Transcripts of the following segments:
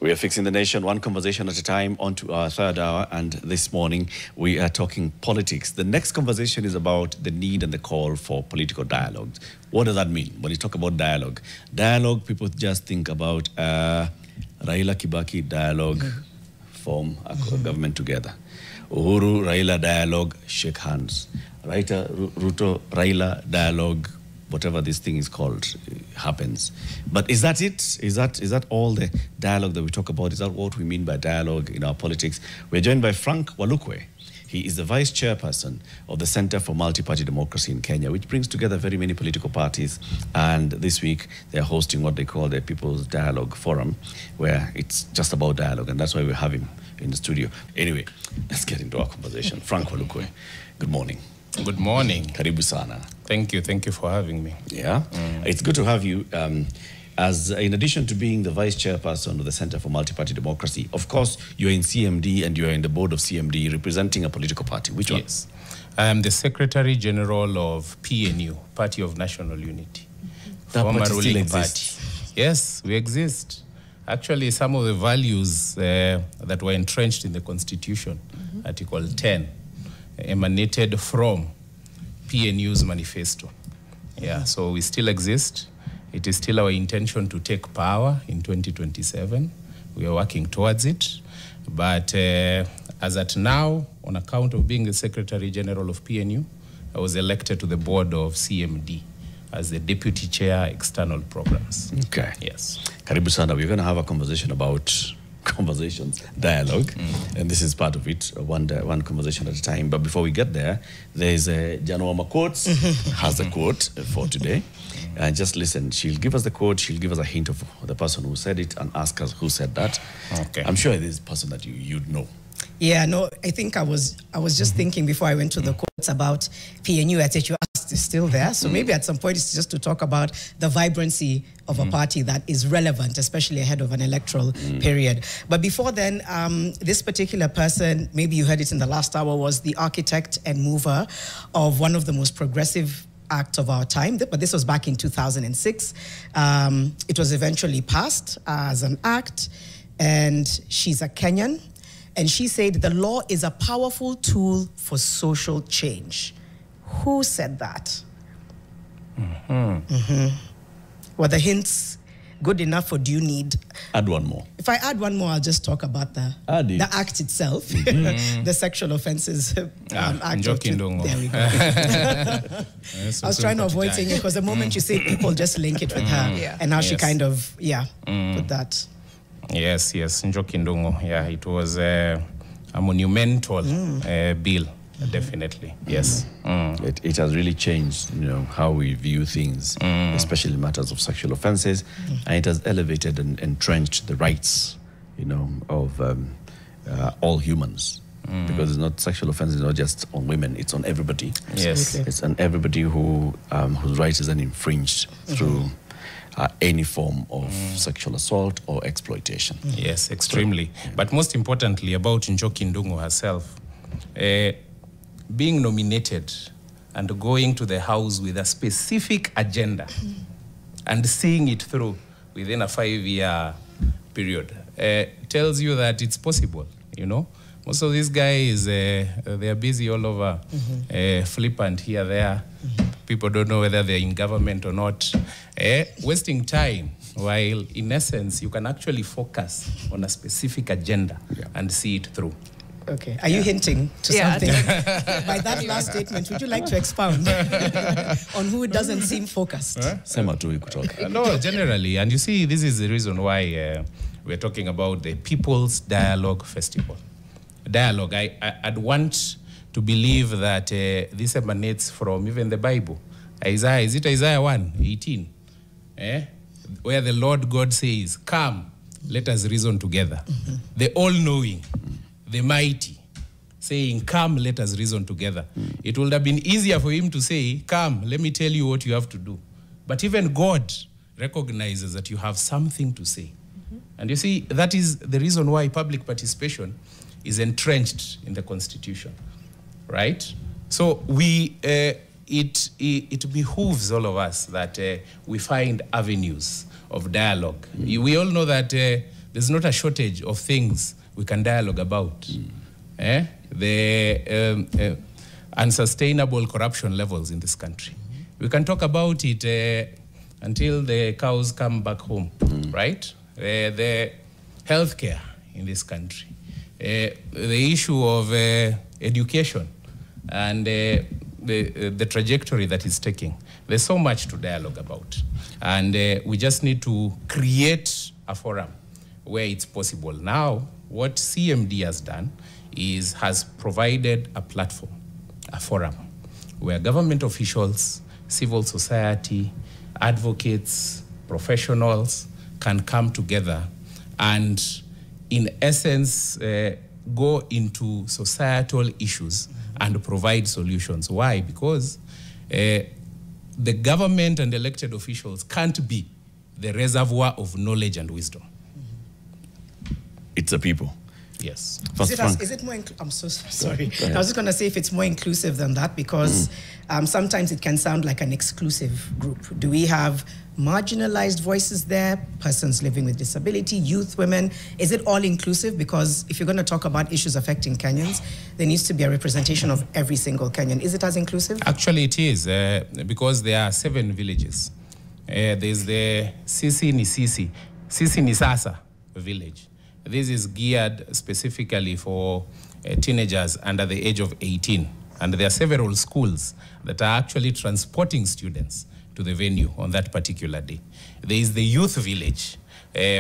We are fixing the nation one conversation at a time. On to our third hour, and this morning we are talking politics. The next conversation is about the need and the call for political dialogue. What does that mean? When you talk about dialogue, people just think about Raila Kibaki dialogue, form a government together. Uhuru Raila dialogue, shake hands. Ruto Raila dialogue, whatever this thing is called, happens. But is that it? Is that all the dialogue that we talk about? Is that what we mean by dialogue in our politics? We're joined by Frank Walukwe. He is the vice chairperson of the Center for Multi-Party Democracy in Kenya, which brings together very many political parties. And this week, they're hosting what they call the People's Dialogue Forum, where it's just about dialogue, and that's why we have him in the studio. Anyway, let's get into our conversation. Frank Walukwe, good morning. Good morning. Karibu sana. Thank you for having me. Yeah, it's good to have you. As in addition to being the vice chairperson of the Center for Multi-Party Democracy, of course, you're in CMD and you're in the board of CMD representing a political party. Which one? Yes. I am the Secretary General of PNU, Party of National Unity. That former party still ruling exists? party. Yes, we exist. Actually, some of the values that were entrenched in the Constitution, Article 10, emanated from PNU's manifesto. Yeah, so we still exist. It is still our intention to take power in 2027. We are working towards it. But as at now, on account of being the Secretary General of PNU, I was elected to the board of CMD as the Deputy Chair, External Programs. Okay. Yes. Karibu sana. We're going to have a conversation about dialogue, and this is part of it, one conversation at a time. But before we get there, there's Janwama Quotes has a quote for today. And just listen, she'll give us the quote, she'll give us a hint of the person who said it and ask us who said that. Okay. I'm sure it is a person that you'd know. Yeah, no, I think I was just thinking before I went to the quotes about PNU. I said you asked is still there, so maybe at some point it's just to talk about the vibrancy of a party that is relevant, especially ahead of an electoral period. But before then, this particular person, maybe you heard it in the last hour, was the architect and mover of one of the most progressive act of our time, but this was back in 2006. It was eventually passed as an act, and she's a Kenyan, and she said the law is a powerful tool for social change. Who said that? Were the hints good enough, or do you need... Add one more. If I add one more, I'll just talk about the act itself, the sexual offences act. There we go. I was trying to avoid saying it because the moment you say it, people just link it with her, and now she kind of, put that. Yes, Njoki Ndung'u. Yeah, it was a monumental bill. Definitely, yes. It has really changed, how we view things, especially matters of sexual offences, and it has elevated and entrenched the rights, of all humans, because it's not sexual offences, not just on women; it's on everybody. Yes, it's on everybody whose rights is then infringed through any form of sexual assault or exploitation. Yes, extremely. But most importantly, about Njoki Ndung'u herself. Being nominated and going to the House with a specific agenda and seeing it through within a 5-year period tells you that it's possible, Most of these guys, they're busy all over, flippant here, there. People don't know whether they're in government or not. Wasting time, while in essence, you can actually focus on a specific agenda and see it through. Okay. Are you hinting to something? By that last statement, would you like to expound on who doesn't seem focused? No, generally. And you see, this is the reason why we're talking about the People's Dialogue Festival. Dialogue. I'd want to believe that this emanates from even the Bible. Isaiah, is it Isaiah 1:18? Where the Lord God says, "Come, let us reason together." The all-knowing, the mighty, saying, "Come, let us reason together." It would have been easier for him to say, "Come, let me tell you what you have to do." But even God recognizes that you have something to say. And you see, that is the reason why public participation is entrenched in the Constitution, right? So it behooves all of us that we find avenues of dialogue. We all know that there's not a shortage of things we can dialogue about. The unsustainable corruption levels in this country. We can talk about it until the cows come back home, right? The healthcare in this country, the issue of education and the trajectory that it's taking. There's so much to dialogue about. And we just need to create a forum where it's possible. Now, what CMD has done is has provided a platform, a forum, where government officials, civil society, advocates, professionals can come together and, in essence, go into societal issues and provide solutions. Why? Because the government and elected officials can't be the reservoir of knowledge and wisdom. It's the people. Yes. Is it more I'm so sorry. I was just going to say if it's more inclusive than that, because sometimes it can sound like an exclusive group. Do we have marginalized voices there, persons living with disability, youth, women? Is it all inclusive? Because if you're going to talk about issues affecting Kenyans, there needs to be a representation of every single Kenyan. Is it as inclusive? Actually, it is, because there are 7 villages. There's the Sisi Nisasa village. This is geared specifically for teenagers under the age of 18. And there are several schools that are actually transporting students to the venue on that particular day. There is the youth village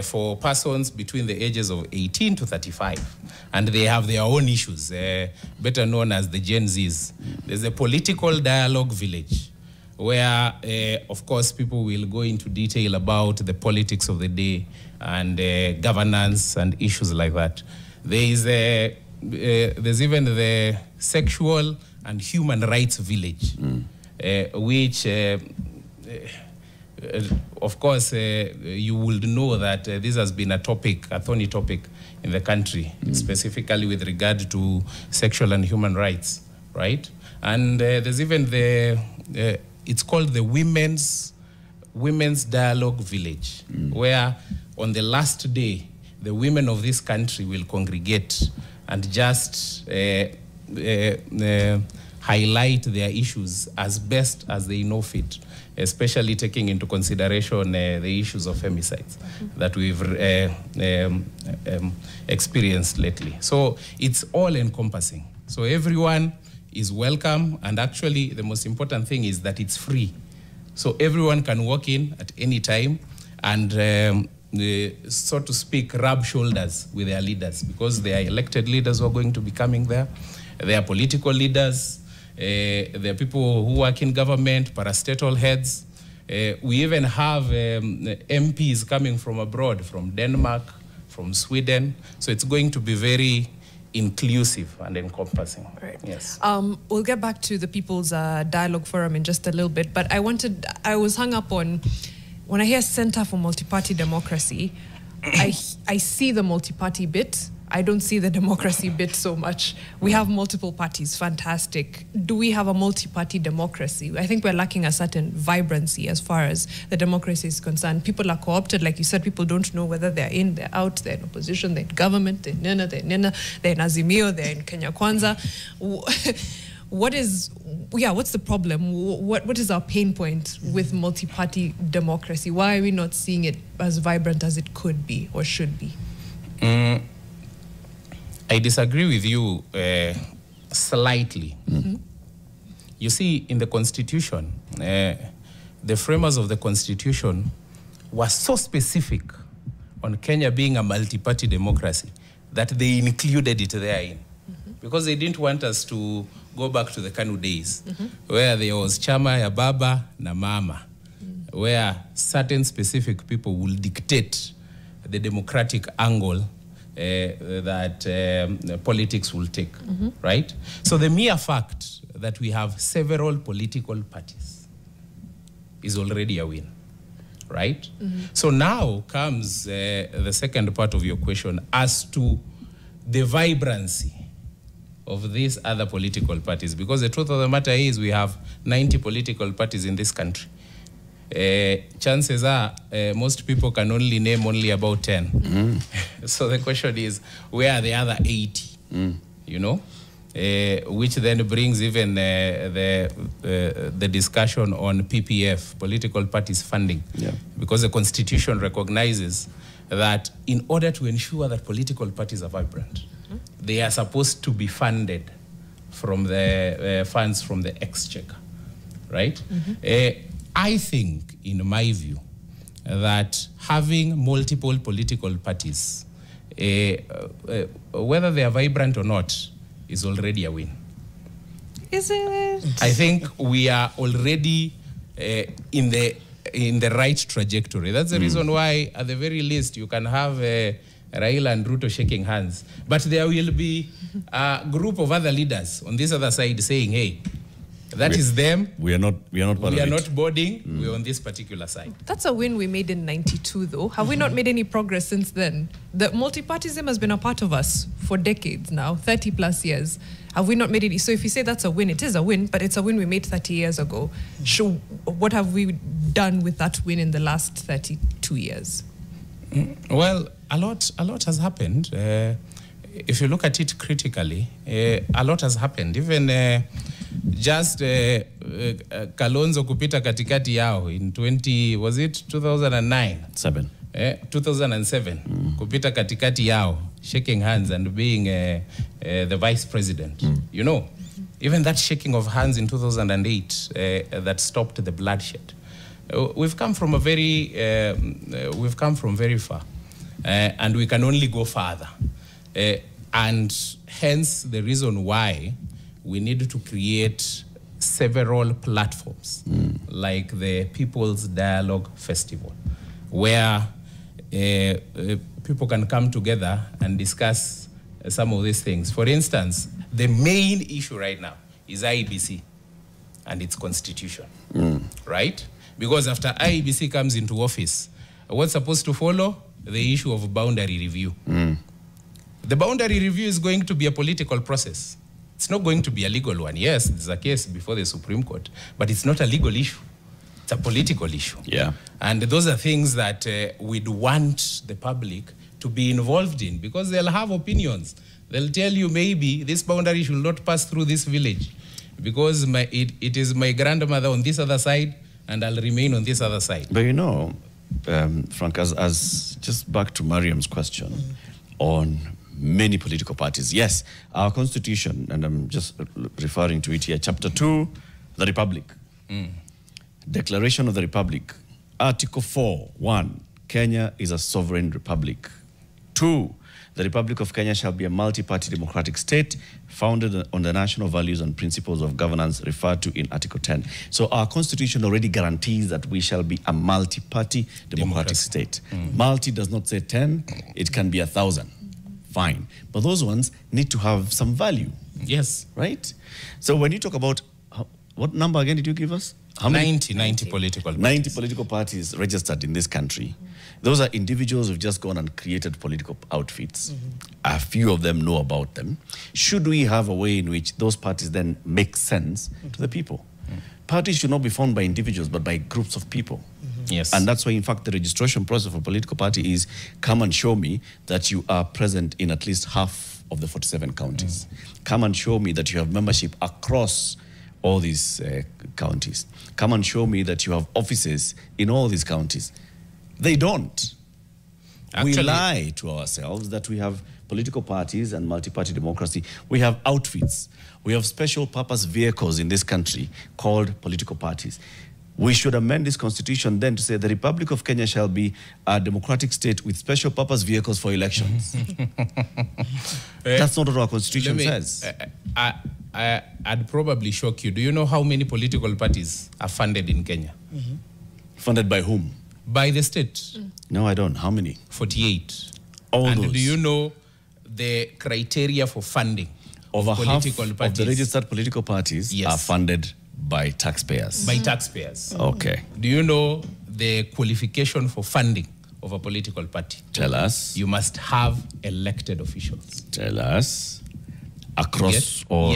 for persons between the ages of 18 to 35. And they have their own issues, better known as the Gen Zs. There's a political dialogue village where, of course, people will go into detail about the politics of the day and governance and issues like that. There's even the sexual and human rights village, which, of course, you would know that this has been a thorny topic in the country, specifically with regard to sexual and human rights, right? And there's even it's called the Women's Dialogue Village, where on the last day, the women of this country will congregate and just highlight their issues as best as they know fit, especially taking into consideration the issues of femicides that we've experienced lately. So it's all encompassing. So everyone is welcome, and actually the most important thing is that it's free. So everyone can walk in at any time and so to speak, rub shoulders with their leaders, because they are elected leaders who are going to be coming there. They are political leaders. There are people who work in government, parastatal heads. We even have MPs coming from abroad, from Denmark, from Sweden. So it's going to be very inclusive and encompassing. Right. Yes. We'll get back to the People's Dialogue Forum in just a little bit, but I was hung up on, when I hear Center for Multi-Party Democracy, I see the multi-party bit. I don't see the democracy bit so much. We have multiple parties, fantastic. Do we have a multi-party democracy? I think we're lacking a certain vibrancy as far as the democracy is concerned. People are co-opted, like you said, people don't know whether they're in, they're out, they're in opposition, they're in government, they're in Nina, they're in Azimio, they're in Kenya Kwanza. What's the problem? What is our pain point with multi-party democracy? Why are we not seeing it as vibrant as it could be or should be? I disagree with you slightly. You see, in the Constitution, the framers of the Constitution were so specific on Kenya being a multi-party democracy that they included it therein. Because they didn't want us to go back to the KANU days, where there was chama ya baba na mama, where certain specific people will dictate the democratic angle that politics will take, right? So the mere fact that we have several political parties is already a win, right? So now comes the second part of your question as to the vibrancy of these other political parties, because the truth of the matter is we have 90 political parties in this country. chances are most people can only name only about 10. So the question is, where are the other 80? You know, which then brings even the discussion on PPF, political parties funding, because the Constitution recognizes that in order to ensure that political parties are vibrant, they are supposed to be funded from the funds from the exchequer, right? I think, in my view, that having multiple political parties, whether they are vibrant or not, is already a win. Is it? I think we are already in the right trajectory. That's the reason why, at the very least, you can have Raila and Ruto shaking hands, but there will be a group of other leaders on this other side saying, "Hey, that is them. We are not boarding. We're on this particular side." That's a win we made in 92, though. Have we not made any progress since then? The multipartyism has been a part of us for decades now, 30 plus years. Have we not made it? So if you say that's a win, it is a win, but it's a win we made 30 years ago. So what have we done with that win in the last 32 years? Well, a lot has happened. If you look at it critically, a lot has happened. Even just Kalonzo kupita katikati yao in 2009? 2007, kupita katikati yao, shaking hands and being the vice president. You know, even that shaking of hands in 2008 that stopped the bloodshed. We've come from very far, and we can only go farther. And hence the reason why we need to create several platforms like the People's Dialogue Festival, where people can come together and discuss some of these things. For instance, the main issue right now is IEBC and its constitution, right? Because after IEBC comes into office, what's supposed to follow? The issue of boundary review. The boundary review is going to be a political process. It's not going to be a legal one. Yes, there's a case before the Supreme Court, but it's not a legal issue. It's a political issue. Yeah. And those are things that we'd want the public to be involved in, because they'll have opinions. They'll tell you, maybe this boundary should not pass through this village because it is my grandmother on this other side and I'll remain on this other side. But you know, Frank, as just back to Mariam's question on many political parties. Yes, our constitution, and I'm just referring to it here, Chapter 2, the Republic. Declaration of the Republic. Article 4:1, Kenya is a sovereign republic. 2, the Republic of Kenya shall be a multi-party democratic state founded on the national values and principles of governance referred to in Article 10. So our constitution already guarantees that we shall be a multi-party democratic state. Multi does not say 10, it can be 1,000. Fine. But those ones need to have some value. Yes. Right? So when you talk about, what number again did you give us? How many? 90 political parties. 90 political parties registered in this country. Those are individuals who've just gone and created political outfits. A few of them know about them. Should we have a way in which those parties then make sense to the people? Parties should not be formed by individuals, but by groups of people. Yes. And that's why, in fact, the registration process for a political party is come and show me that you are present in at least half of the 47 counties. Come and show me that you have membership across all these counties. Come and show me that you have offices in all these counties. They don't. Actually, we lie to ourselves that we have political parties and multi-party democracy. We have outfits. We have special purpose vehicles in this country called political parties. We should amend this constitution then to say the Republic of Kenya shall be a democratic state with special purpose vehicles for elections. That's not what our constitution says. I'd probably shock you. Do you know how many political parties are funded in Kenya? Funded by whom? By the state. No, I don't. How many? 48. All and those. Do you know the criteria for funding over political half parties? Of the registered political parties are funded by taxpayers. By taxpayers. Okay. Do you know the qualification for funding of a political party? Tell us. You must have elected officials. Tell us. across all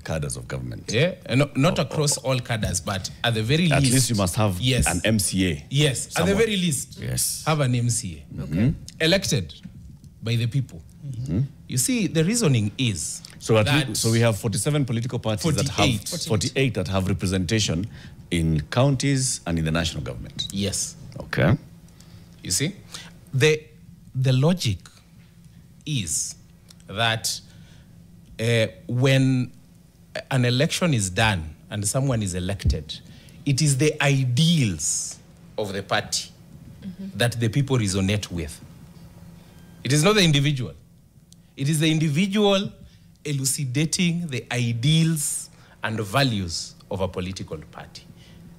cadres of government. Yeah, not across all cadres, but at the very least. At least you must have an MCA. Yes, somewhere. at the very least. Yes. Have an MCA. Okay. Elected by the people. You see, the reasoning is so we have 47 political parties that have 48 that have representation in counties and in the national government. Yes. Okay. You see, the logic is that when an election is done and someone is elected, it is the ideals of the party that the people resonate with. It is not the individual. It is the individual elucidating the ideals and values of a political party.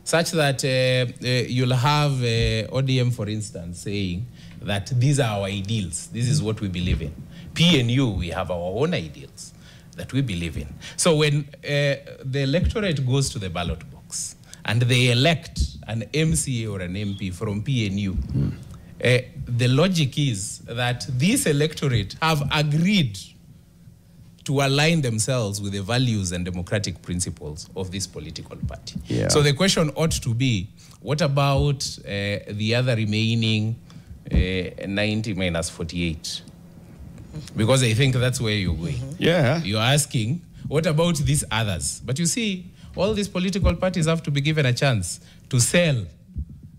Such that you'll have ODM, for instance, saying that these are our ideals. This is what we believe in. PNU, we have our own ideals that we believe in. So when the electorate goes to the ballot box and they elect an MCA or an MP from PNU, the logic is that this electorate have agreed to align themselves with the values and democratic principles of this political party. Yeah. So the question ought to be, what about the other remaining 90 minus 48? Because I think that's where you're going. Yeah. You're asking, what about these others? But you see, all these political parties have to be given a chance to sell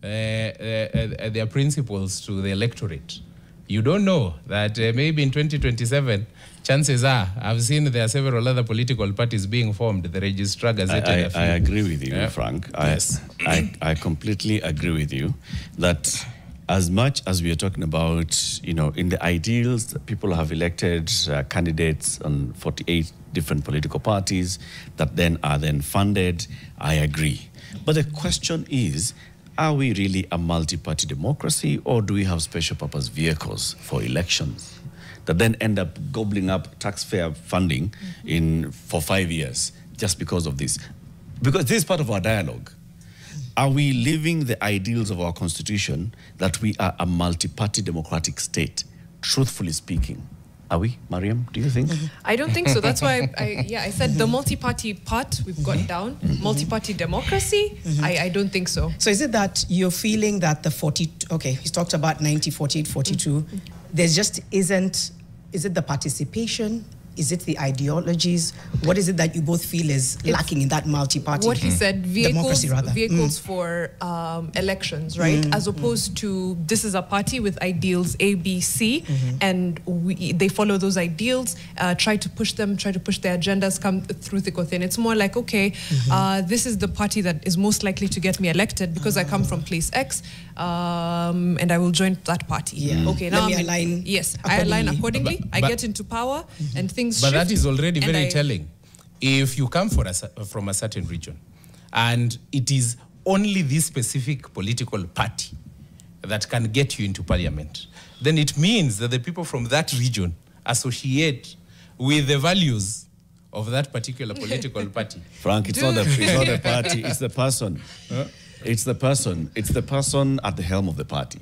their principles to the electorate. You don't know that maybe in 2027, chances are, I've seen there are several other political parties being formed. The registrar gazetted. I agree with you, Frank. Yes. I completely agree with you that as much as we are talking about, in the ideals, that people have elected candidates on 48 different political parties that then are funded, I agree. But the question is, are we really a multi-party democracy, or do we have special purpose vehicles for elections that then end up gobbling up taxpayer funding for 5 years just because of this? Because this is part of our dialogue. Are we living the ideals of our constitution that we are a multi-party democratic state, truthfully speaking? Are we, Mariam, do you think? I don't think so. That's why I said the multi-party part we've got down. Multi-party democracy, I don't think so. So is it that you're feeling that the 40, okay, he's talked about 90, 48, 42, there just isn't, is it the participation? Is it the ideologies? What is it that you both feel is lacking in that multi-party What he said, democracy, rather? Vehicles for elections, right? As opposed to this is a party with ideals A, B, C, and they follow those ideals, try to push their agendas, come through thick or thin. It's more like, okay, this is the party that is most likely to get me elected because I come from place X, and I will join that party. Yeah. Okay, now I align accordingly. I get into power and things But shift, that is already very telling. If you come from a certain region and it is only this specific political party that can get you into parliament, then it means that the people from that region associate with the values of that particular political party. Frank, it's not the party, it's the person. It's the person. It's the person at the helm of the party.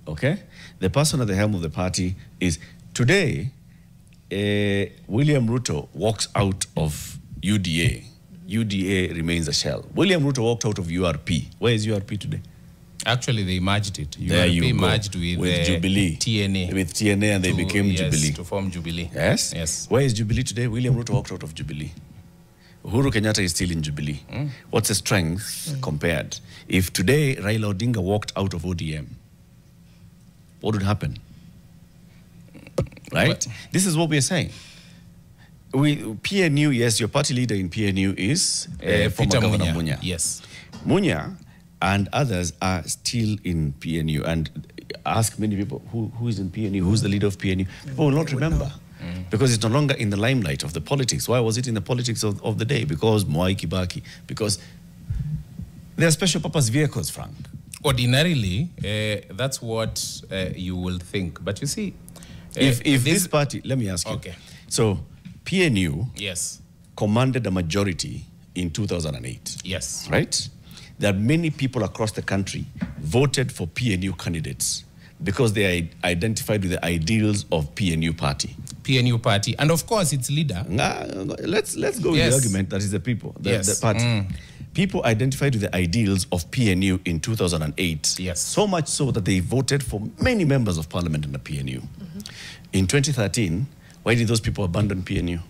Okay? The person at the helm of the party is today. William Ruto walks out of UDA. UDA remains a shell. William Ruto walked out of URP. Where is URP today? Actually, they merged it. There you go. Merged with Jubilee. TNA. With TNA, and they became Jubilee. To form Jubilee. Yes? Yes. Where is Jubilee today? William Ruto walked out of Jubilee. Uhuru Kenyatta is still in Jubilee. What's the strength compared? If today Raila Odinga walked out of ODM, what would happen? Right? This is what we are saying. PNU, yes, your party leader in PNU is former Governor Munya. Yes. Munya and others are still in PNU. And ask many people, who is in PNU? Who's the leader of PNU? People will not remember. Because it's no longer in the limelight of the politics. Why was it in the politics of the day? Because Mwai Kibaki. Because there are special purpose vehicles, Frank. Ordinarily, that's what you will think. But you see, if this party, let me ask you. Okay. So, PNU yes, commanded a majority in 2008. Yes. Right? There are many people across the country voted for PNU candidates because they are identified with the ideals of PNU party. PNU party, and of course its leader. Let's go with the argument that is the people, the party. People identified with the ideals of PNU in 2008. Yes. So much so that they voted for many members of parliament in the PNU. In 2013, why did those people abandon PNU?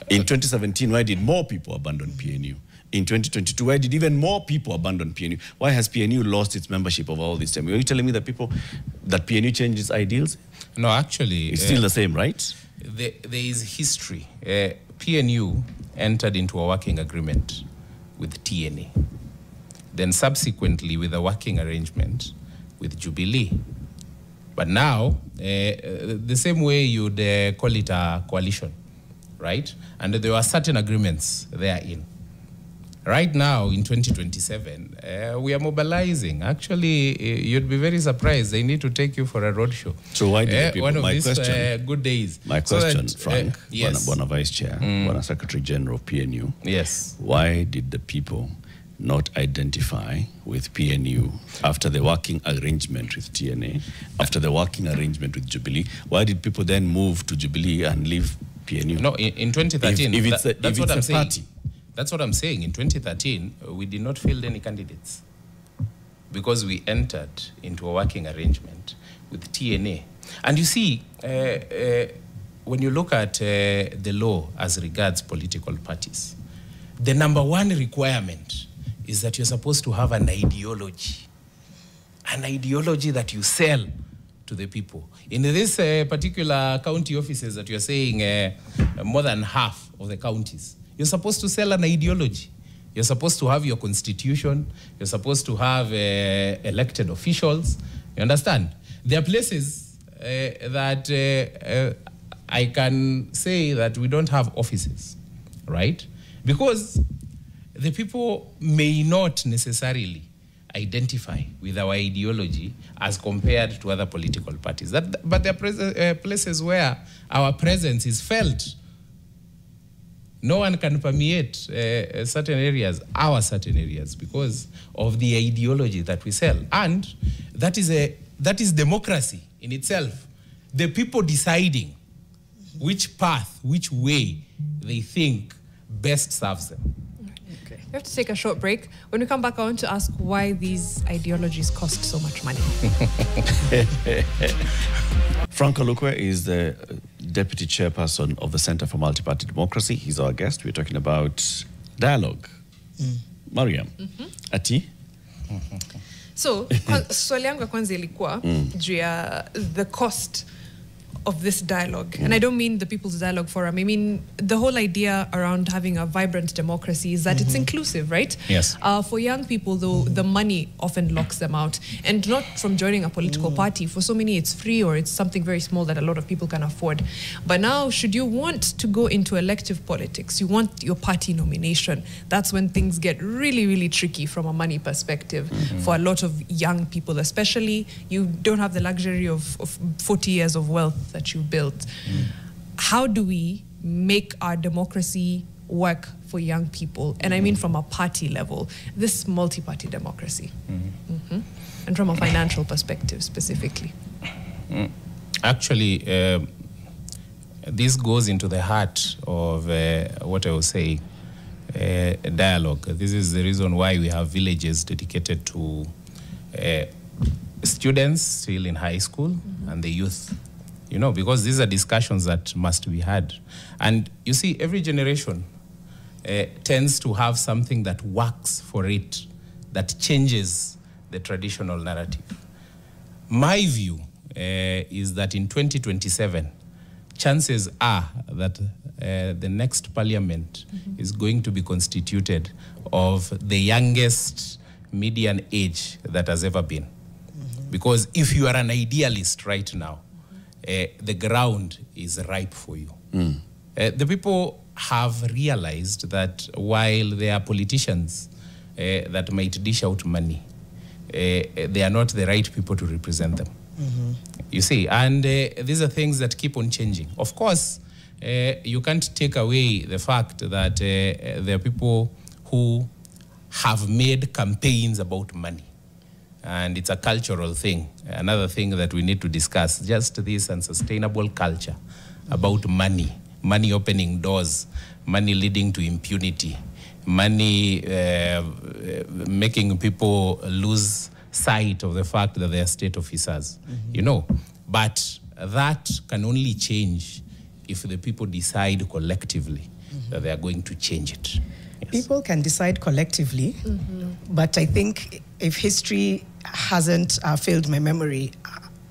In 2017, why did more people abandon PNU? In 2022, why did even more people abandon PNU? Why has PNU lost its membership over all this time? Are you telling me that PNU changed its ideals? No, actually, it's still the same, right? There is history. PNU entered into a working agreement with TNA, then subsequently with a working arrangement with Jubilee. But now, the same way you'd call it a coalition, right? And there were certain agreements therein. Right now, in 2027, we are mobilizing. Actually, you'd be very surprised. They need to take you for a roadshow. So why did the people, one of my these question, good days. My question, Frank, yes. Bona Vice Chair, Bona Secretary General of PNU. Yes. Why did the people not identify with PNU after the working arrangement with TNA, after the working arrangement with Jubilee? Why did people then move to Jubilee and leave PNU? No, in 2013, that's what I'm saying. Party. That's what I'm saying. In 2013, we did not field any candidates because we entered into a working arrangement with TNA. And you see, when you look at the law as regards political parties, the number one requirement is that you're supposed to have an ideology that you sell to the people. In this particular county offices that you're saying, more than half of the counties, you're supposed to sell an ideology. You're supposed to have your constitution. You're supposed to have elected officials. You understand? There are places that I can say that we don't have offices, right? Because the people may not necessarily identify with our ideology as compared to other political parties. But there are places where our presence is felt. No one can permeate certain areas, because of the ideology that we sell. And that is democracy in itself. The people deciding which path, which way they think best serves them. Okay. We have to take a short break. When we come back, I want to ask why these ideologies cost so much money. Frank Olukwe is the Deputy Chairperson of the Center for Multi-Party Democracy. He's our guest. We're talking about dialogue. Mariam, ati? So, swali yangu ya kwanza ilikuwa juu ya the cost of this dialogue. And I don't mean the People's Dialogue Forum. I mean the whole idea around having a vibrant democracy is that it's inclusive, right? Yes. For young people, though, the money often locks them out. And not from joining a political party. For so many, it's free or it's something very small that a lot of people can afford. But now, should you want to go into elective politics, you want your party nomination, that's when things get really, really tricky from a money perspective for a lot of young people, especially. You don't have the luxury of 40 years of wealth that you built. How do we make our democracy work for young people? And I mean from a party level, this multi-party democracy. And from a financial perspective specifically. Actually, this goes into the heart of what I will say, dialogue. This is the reason why we have villages dedicated to students still in high school and the youth. You know, because these are discussions that must be had. And you see, every generation tends to have something that works for it, that changes the traditional narrative. My view is that in 2027, chances are that the next parliament is going to be constituted of the youngest median age that has ever been. Because if you are an idealist right now, the ground is ripe for you. The people have realized that while there are politicians that might dish out money, they are not the right people to represent them. You see, and these are things that keep on changing. Of course, you can't take away the fact that there are people who have made campaigns about money. And it's a cultural thing. Another thing that we need to discuss, just this unsustainable culture about money opening doors, money leading to impunity, money making people lose sight of the fact that they are state officers, you know. But that can only change if the people decide collectively that they are going to change it. Yes. People can decide collectively, but I think if history hasn't failed my memory,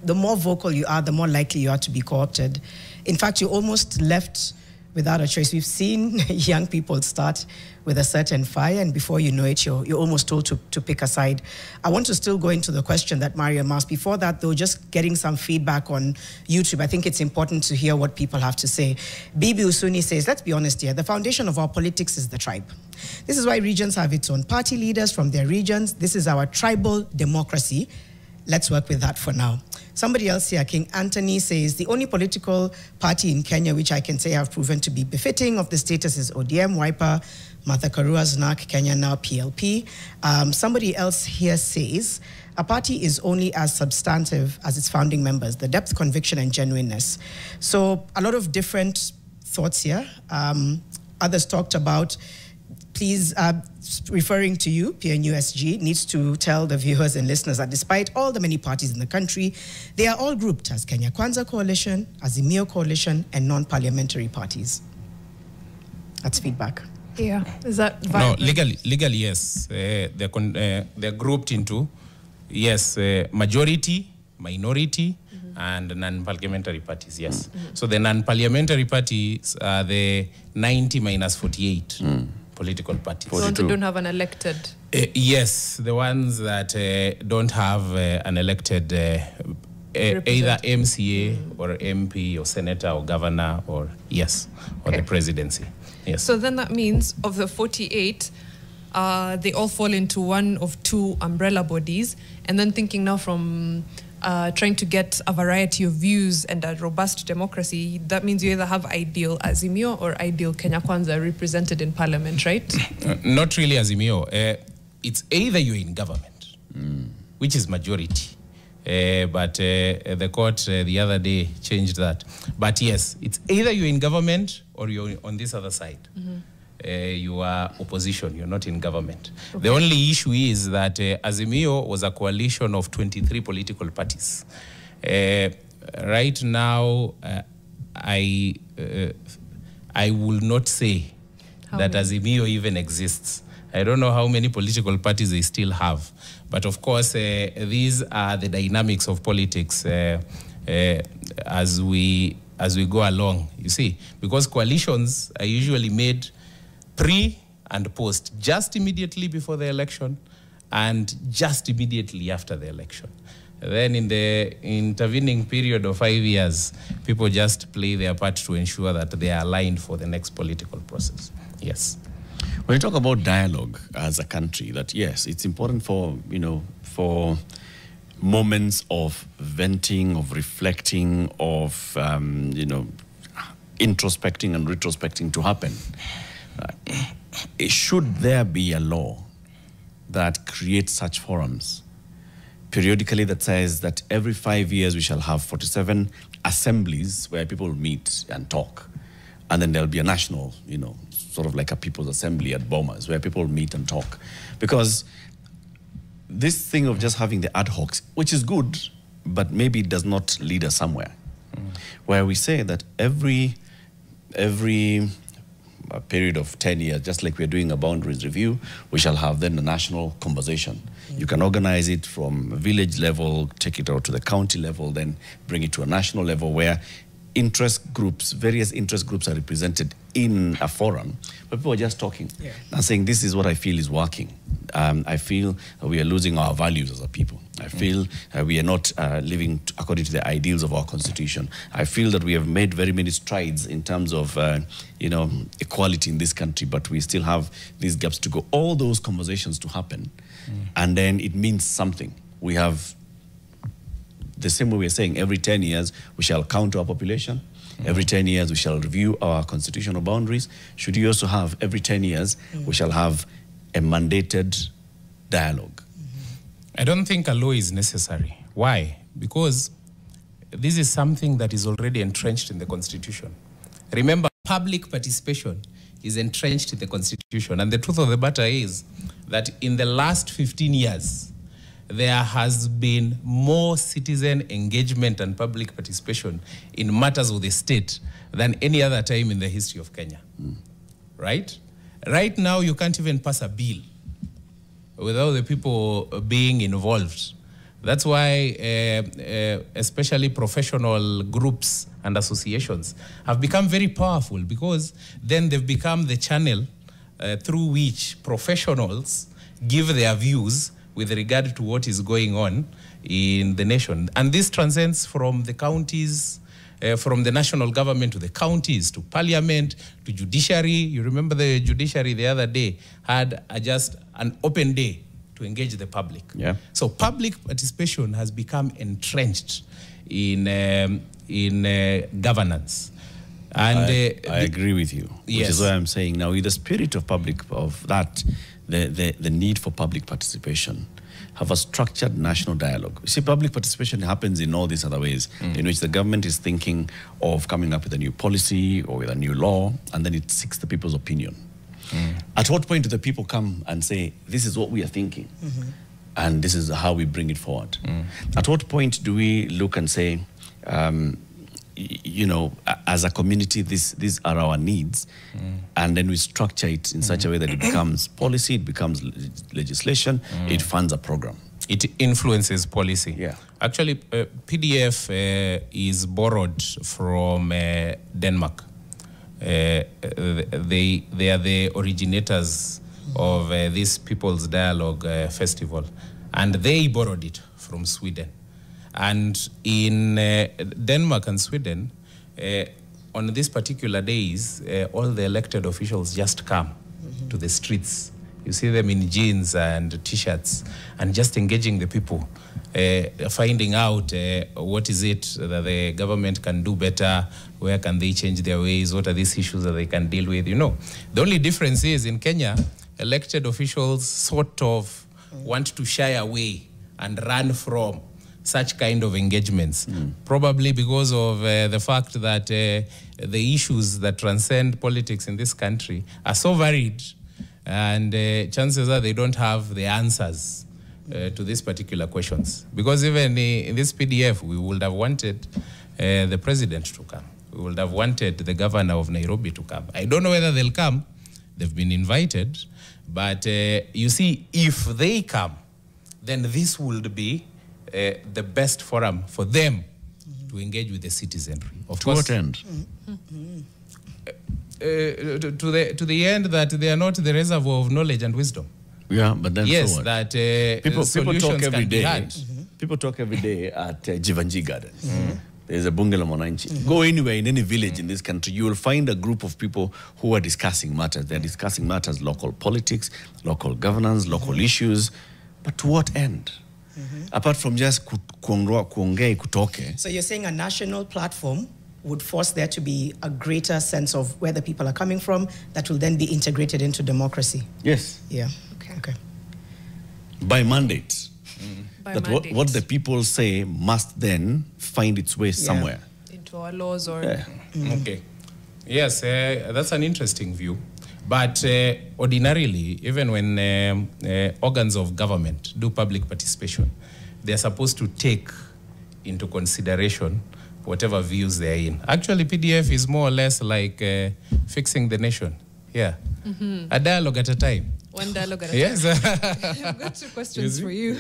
the more vocal you are, the more likely you are to be co-opted. In fact, you're almost left without a choice. We've seen young people start with a certain fire, and before you know it, you're almost told to pick a side. I want to still go into the question that Mariam asked. Before that, though, just getting some feedback on YouTube. I think it's important to hear what people have to say. Bibi Usuni says, let's be honest here, the foundation of our politics is the tribe. This is why regions have its own party leaders from their regions. This is our tribal democracy. Let's work with that for now. Somebody else here, King Anthony, says, the only political party in Kenya which I can say have proven to be befitting of the status is ODM, Wiper, Martha Karua's NARC, Kenya Now, PLP. Somebody else here says, a party is only as substantive as its founding members, the depth, conviction, and genuineness. So a lot of different thoughts here. Others talked about, please, referring to you, PNUSG, needs to tell the viewers and listeners that despite all the many parties in the country, they are all grouped as Kenya Kwanza Coalition, Azimio Coalition, and non-parliamentary parties. That's feedback. Yeah, is that viable? No, legally, yes. They're grouped into, yes, majority, minority, and non-parliamentary parties, yes. So the non-parliamentary parties are the 90 minus 48 political parties. The ones that don't have an elected? Yes, the ones that don't have an elected either MCA or MP or senator or governor or, yes, or the presidency. Yes. So then that means of the 48, they all fall into one of two umbrella bodies. And then thinking now from trying to get a variety of views and a robust democracy, that means you either have ideal Azimio or ideal Kenya Kwanza represented in parliament, right? Not really Azimio. It's either you're in government, which is majority. But the court the other day changed that. But yes, it's either you're in government or you're on this other side. You are opposition, you're not in government. Okay. The only issue is that Azimio was a coalition of 23 political parties. Right now, I will not say that Azimio even exists. I don't know how many political parties they still have. But of course, these are the dynamics of politics as we go along, you see. Because coalitions are usually made pre and post, just immediately before the election and just immediately after the election. Then in the intervening period of 5 years, people just play their part to ensure that they are aligned for the next political process. Yes. When you talk about dialogue as a country, that yes, it's important for, you know, for moments of venting, of reflecting, of, you know, introspecting and retrospecting to happen. Should there be a law that creates such forums periodically that says that every 5 years we shall have 47 assemblies where people meet and talk, and then there'll be a national, you know, sort of like a people's assembly at Bomas where people meet and talk? Because this thing of just having the ad hocs, which is good, but maybe it does not lead us somewhere, where we say that every a period of 10 years, just like we're doing a boundaries review, we shall have then a national conversation. You can organize it from village level, take it out to the county level, then bring it to a national level where interest groups, various interest groups are represented in a forum, but people are just talking and saying, this is what I feel is working. I feel we are losing our values as a people. I feel we are not living according to the ideals of our constitution. I feel that we have made very many strides in terms of, you know, equality in this country, but we still have these gaps to go. All those conversations to happen, and then it means something. We have the same way we're saying every 10 years we shall count our population. Every 10 years we shall review our constitutional boundaries. Should you also have every 10 years we shall have a mandated dialogue? I don't think a law is necessary. Why? Because this is something that is already entrenched in the Constitution. Remember, public participation is entrenched in the Constitution. And the truth of the matter is that in the last 15 years, there has been more citizen engagement and public participation in matters of the state than any other time in the history of Kenya. Right? Right now, you can't even pass a bill without the people being involved. That's why especially professional groups and associations have become very powerful, because then they've become the channel through which professionals give their views with regard to what is going on in the nation. And this transcends from the counties, from the national government to the counties, to parliament, to judiciary. You remember the judiciary the other day had just an open day to engage the public. Yeah. So public participation has become entrenched in governance. And I agree with you, which Yes. is why I'm saying now, in the spirit of the need for public participation, have a structured national dialogue. You see, public participation happens in all these other ways, in which the government is thinking of coming up with a new policy or with a new law, and then it seeks the people's opinion. At what point do the people come and say, this is what we are thinking, and this is how we bring it forward? At what point do we look and say, you know, as a community, these are our needs, and then we structure it in such a way that it becomes policy, it becomes legislation, it funds a program. it influences policy. Yeah. Actually, PDF is borrowed from Denmark. They are the originators of this People's Dialogue Festival, and they borrowed it from Sweden. And in Denmark and Sweden, on these particular days, all the elected officials just come to the streets. You see them in jeans and T-shirts and just engaging the people, finding out what is it that the government can do better, where can they change their ways, what are these issues that they can deal with, you know. The only difference is in Kenya, elected officials sort of want to shy away and run from such kind of engagements, probably because of the fact that the issues that transcend politics in this country are so varied, and chances are they don't have the answers to these particular questions. Because even in this PDF, we would have wanted the president to come. We would have wanted the governor of Nairobi to come. I don't know whether they'll come. They've been invited. But you see, if they come, then this would be the best forum for them to engage with the citizenry. Of To course, what end? to the end that they are not the reservoir of knowledge and wisdom. Yeah, but then Yes, so what? that People solutions talk every can be day. had. People talk every day at Jivanji Gardens. There's a Bunge la Mwananchi. Go anywhere in any village in this country, you will find a group of people who are discussing matters. They're discussing matters, local politics, local governance, local issues. But to what end? Apart from just kuongea kutoke. So you're saying a national platform would force there to be a greater sense of where the people are coming from that will then be integrated into democracy. Yes. Yeah. Okay. By mandate. By That mandate. what the people say must then find its way somewhere. Into our laws or... Yeah. Okay. Yes, that's an interesting view. But ordinarily, even when organs of government do public participation, they're supposed to take into consideration whatever views they're in. Actually, PDF is more or less like fixing the nation. Yeah. A dialogue at a time. One dialogue at a Yes. time. I've got two questions for you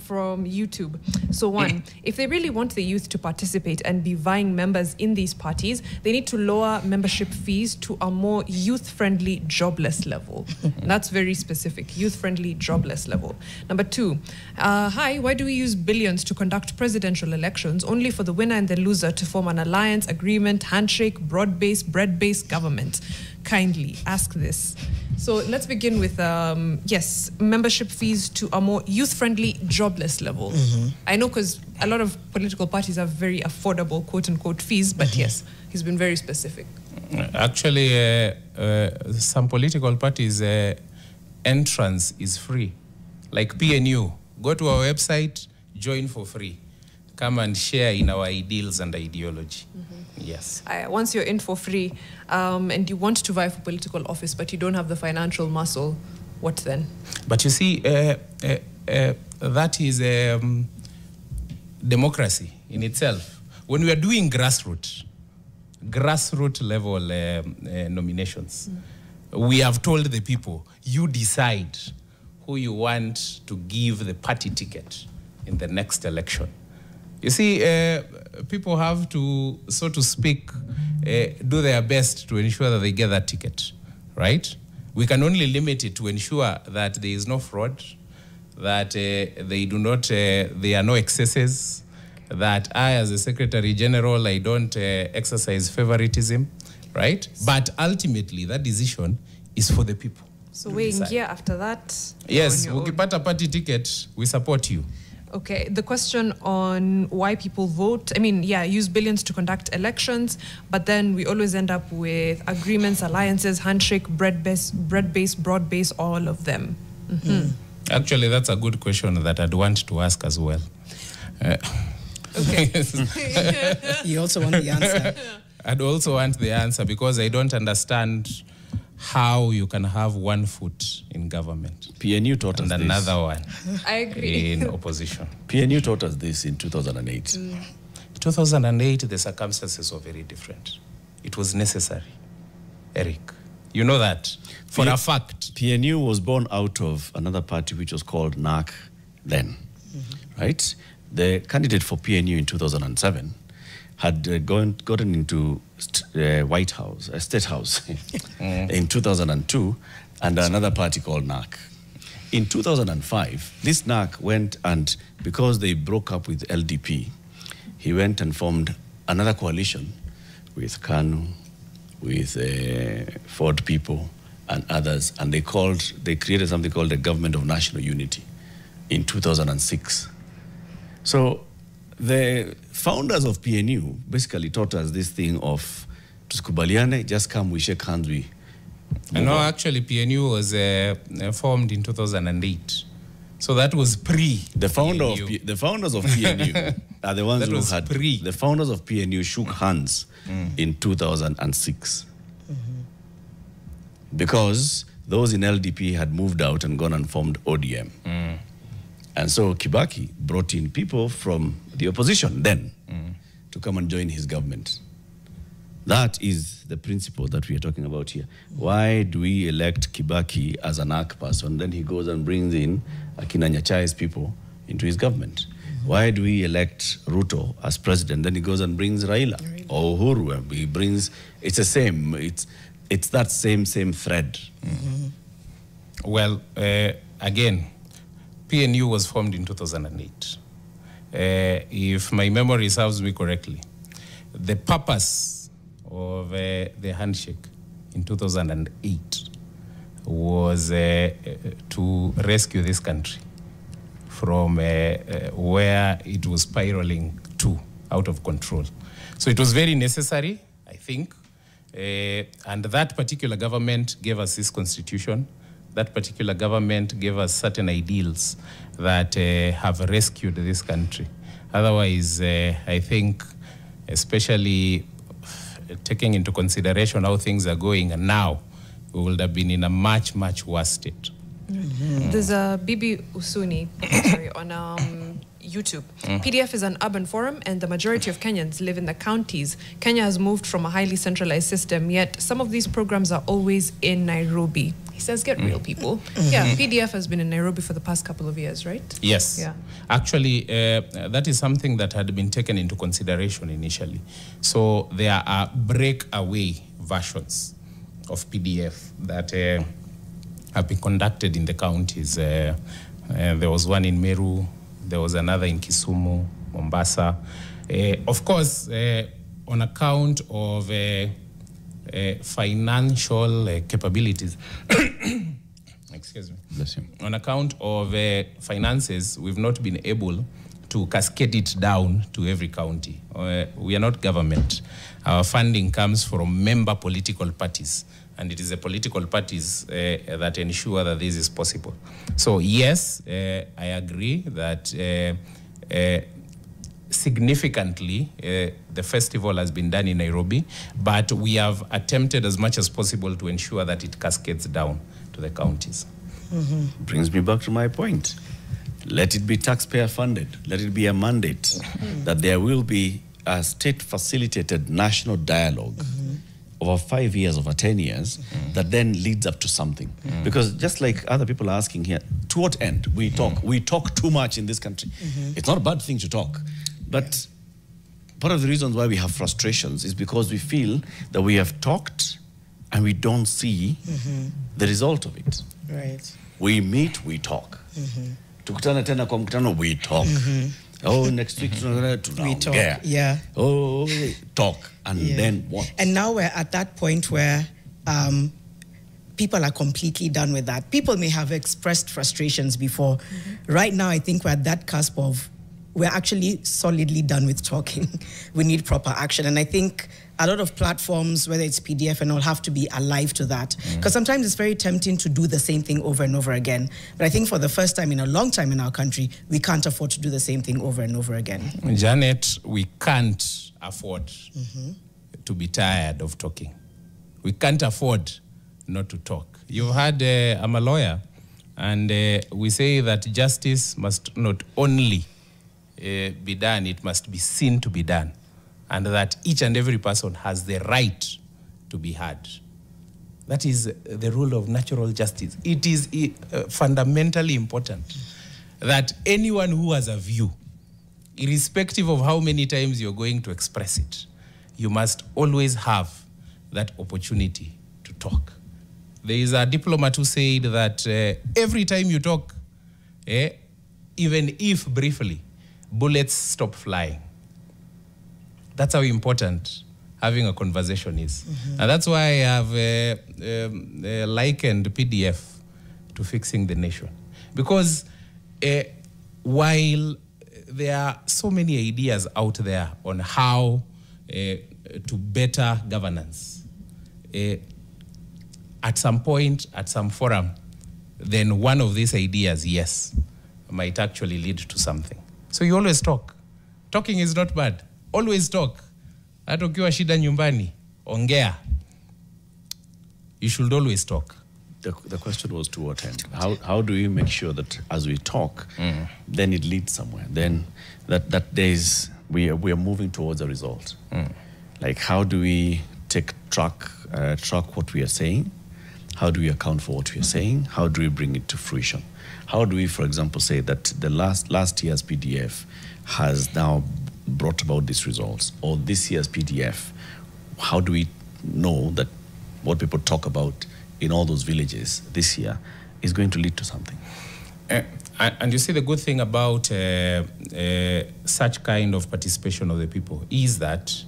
from YouTube. So one, if they really want the youth to participate and be vying members in these parties, they need to lower membership fees to a more youth-friendly, jobless level. That's very specific, youth-friendly, jobless level. Number two, hi, why do we use billions to conduct presidential elections only for the winner and the loser to form an alliance, agreement, handshake, broad-based, bread-based government? Kindly ask this. So let's begin with, yes, membership fees to a more youth-friendly, jobless level. I know because a lot of political parties have very affordable, quote-unquote, fees, but yes, he's been very specific. Actually, some political parties' Entrance is free. Like PNU, go to our website, join for free. come and share in our ideals and ideology. Yes. Once you're in for free and you want to vie for political office, but you don't have the financial muscle, what then? But you see, that is democracy in itself. When we are doing grassroots level nominations, we have told the people, you decide who you want to give the party ticket in the next election. You see, people have to, so to speak, do their best to ensure that they get that ticket, right? We can only limit it to ensure that there is no fraud, that there are no excesses, that I, as a Secretary General, I don't exercise favoritism, right? But ultimately, that decision is for the people. So weighing gear after that? Yes, ukipata party ticket, we support you. Okay, the question on why people vote, I mean, yeah, use billions to conduct elections, but then we always end up with agreements, alliances, handshake, broad-based, broad-based, all of them. Actually, that's a good question that I'd want to ask as well. Okay. You also want the answer. I'd also want the answer because I don't understand how you can have one foot in government PNU taught us and another one I agree. in opposition. PNU taught us this in 2008. 2008, the circumstances were very different. It was necessary. Eric, you know that for a fact. PNU was born out of another party which was called NAC then, right? The candidate for PNU in 2007 had gotten into White House, State House in 2002, and another party called NAC. In 2005, this NAC went and, because they broke up with LDP, he went and formed another coalition with KANU, with Ford people and others, and they created something called the Government of National Unity in 2006. So the founders of PNU basically taught us this thing of tusikubaliane, just come, we shake hands, we move No, on. actually, PNU was formed in 2008. So that was pre. The founders of PNU are the ones That who was had pre. the founders of PNU shook hands in 2006 because those in LDP had moved out and gone and formed ODM. And so Kibaki brought in people from the opposition then to come and join his government. That is the principle that we are talking about here. Why do we elect Kibaki as an ARC person? Then he goes and brings in Akina Nyachai's people into his government. Why do we elect Ruto as president? Then he goes and brings Raila or Uhuru. And he brings, it's the same. It's that same thread. Well, again, PNU was formed in 2008. If my memory serves me correctly, the purpose of the handshake in 2008 was to rescue this country from where it was spiraling to, out of control. So it was very necessary, I think, and that particular government gave us this constitution. That particular government gave us certain ideals that have rescued this country. Otherwise, I think, especially taking into consideration how things are going now, we would have been in a much, much worse state. There's a Bibi Usuni on YouTube. PDF is an urban forum and the majority of Kenyans live in the counties. Kenya has moved from a highly centralized system, yet some of these programs are always in Nairobi. He says, get real, people. Yeah, PDF has been in Nairobi for the past couple of years, right? Yes. Yeah. Actually, that is something that had been taken into consideration initially. So there are breakaway versions of PDF that have been conducted in the counties. There was one in Meru, there was another in Kisumu, Mombasa. Of course, on account of financial capabilities, excuse me. Bless you. On account of finances, we've not been able to cascade it down to every county. We are not government. Our funding comes from member political parties, and it is the political parties that ensure that this is possible. So yes, I agree that significantly, the festival has been done in Nairobi, but we have attempted as much as possible to ensure that it cascades down to the counties. Brings me back to my point. Let it be taxpayer funded. Let it be a mandate that there will be a state-facilitated national dialogue over 5 years, over 10 years, that then leads up to something. Because just like other people are asking here, to what end? We talk too much in this country. It's not a bad thing to talk, but part of the reasons why we have frustrations is because we feel that we have talked and we don't see the result of it. Right. We meet, we talk. Tukutana tena kwa mkutano, we talk. Oh, next week We talk. Yeah. Oh, talk. And then what? And now we're at that point where people are completely done with that. People may have expressed frustrations before. Right now, I think we're at that cusp of we're actually solidly done with talking. We need proper action. And I think a lot of platforms, whether it's PDF and all, have to be alive to that. Because sometimes it's very tempting to do the same thing over and over again. But I think for the first time in a long time in our country, we can't afford to do the same thing over and over again. Janet, we can't afford to be tired of talking. We can't afford not to talk. You've had, I'm a lawyer, and we say that justice must not only be done, it must be seen to be done, and that each and every person has the right to be heard. That is the rule of natural justice. It is fundamentally important that anyone who has a view, irrespective of how many times you're going to express it, you must always have that opportunity to talk. There is a diplomat who said that every time you talk, even if briefly, bullets stop flying. That's how important having a conversation is. And that's why I have likened PDF to fixing the nation. Because while there are so many ideas out there on how to better governance, at some point, at some forum, then one of these ideas, yes, might actually lead to something. So you always talk. Talking is not bad. Always talk. Hata ukiwa shida nyumbani, ongea. You should always talk. The question was to what end? How do we make sure that as we talk, then it leads somewhere? Then that we are moving towards a result. Like how do we track what we are saying? How do we account for what we are saying? How do we bring it to fruition? How do we, for example, say that the last year's PDF has now brought about these results, or this year's PDF? How do we know that what people talk about in all those villages this year is going to lead to something? And you see, the good thing about such kind of participation of the people is that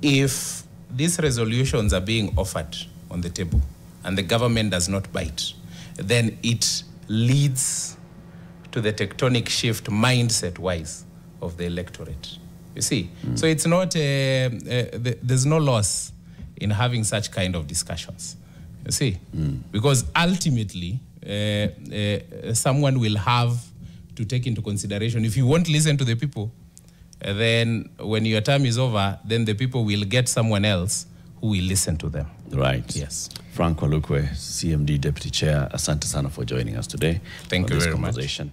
if these resolutions are being offered on the table and the government does not bite, then it leads to the tectonic shift mindset-wise of the electorate. You see? So it's not, there's no loss in having such kind of discussions. You see? Because ultimately, someone will have to take into consideration, if you won't listen to the people, then when your term is over, then the people will get someone else who will listen to them. Right. Yes. Frank Walukwe, CMD Deputy Chair, asante sana for joining us today. Thank you very much. Conversation.